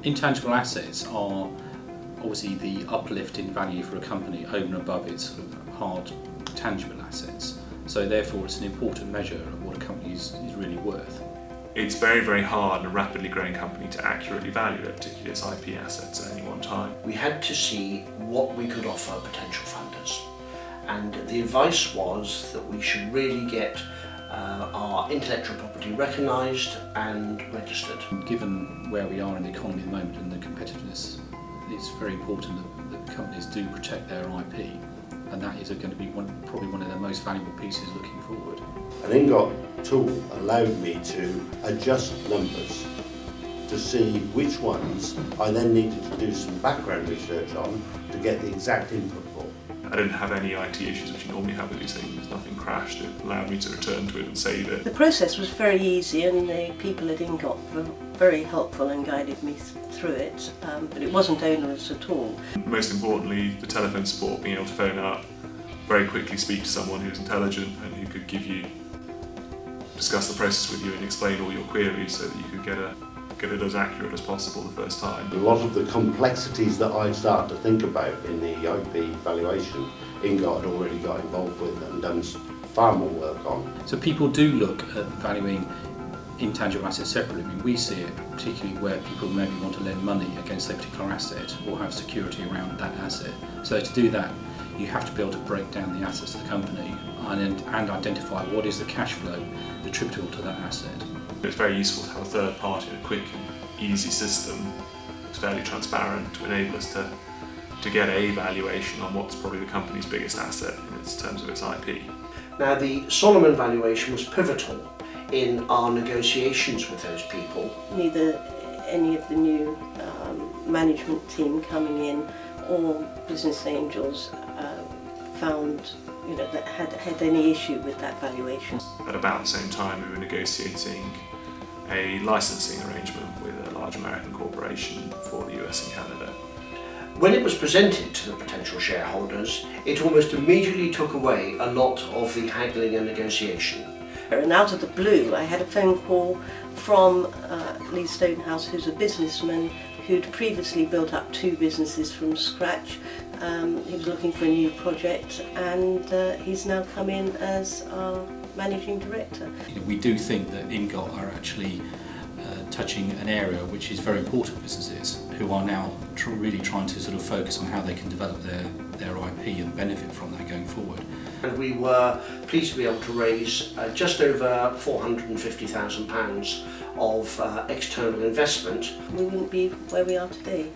Intangible assets are obviously the uplift in value for a company over and above its sort of hard tangible assets. So therefore it's an important measure of what a company is really worth. It's very, very hard in a rapidly growing company to accurately value it, particularly its IP assets at any one time. We had to see what we could offer potential funders, and the advice was that we should really get our intellectual property recognised and registered. Given where we are in the economy at the moment and the competitiveness, it's very important that companies do protect their IP, and that is going to be probably one of their most valuable pieces looking forward. An Inngot tool allowed me to adjust numbers to see which ones I then needed to do some background research on to get the exact input for. I didn't have any IT issues which you normally have with these things. Nothing crashed. It allowed me to return to it and save it. The process was very easy, and the people at Inngot were very helpful and guided me through it, but it wasn't onerous at all. Most importantly, the telephone support, being able to phone up, very quickly speak to someone who's intelligent and who could discuss the process with you and explain all your queries so that you could get it as accurate as possible the first time. A lot of the complexities that I started to think about in the IP valuation, Inngot had already got involved with and done far more work on. So people do look at valuing intangible assets separately. I mean, we see it particularly where people maybe want to lend money against a particular asset or have security around that asset. So to do that, you have to be able to break down the assets of the company and identify what is the cash flow attributable to that asset. It's very useful to have a third party in a quick and easy system that's fairly transparent to enable us to get a valuation on what's probably the company's biggest asset in terms of its IP. Now, the Solomon valuation was pivotal in our negotiations with those people. Neither any of the new management team coming in or business angels found that had any issue with that valuation. At about the same time, we were negotiating a licensing arrangement with a large American corporation for the US and Canada. When it was presented to the potential shareholders, it almost immediately took away a lot of the haggling and negotiation. And out of the blue, I had a phone call from Lee Stonehouse, who's a businessman who'd previously built up 2 businesses from scratch. He was looking for a new project, and he's now come in as our managing director. We do think that Inngot are actually touching an area which is very important for businesses who are now really trying to sort of focus on how they can develop their IP and benefit from that going forward. And we were pleased to be able to raise just over £450,000 of external investment. We wouldn't be where we are today.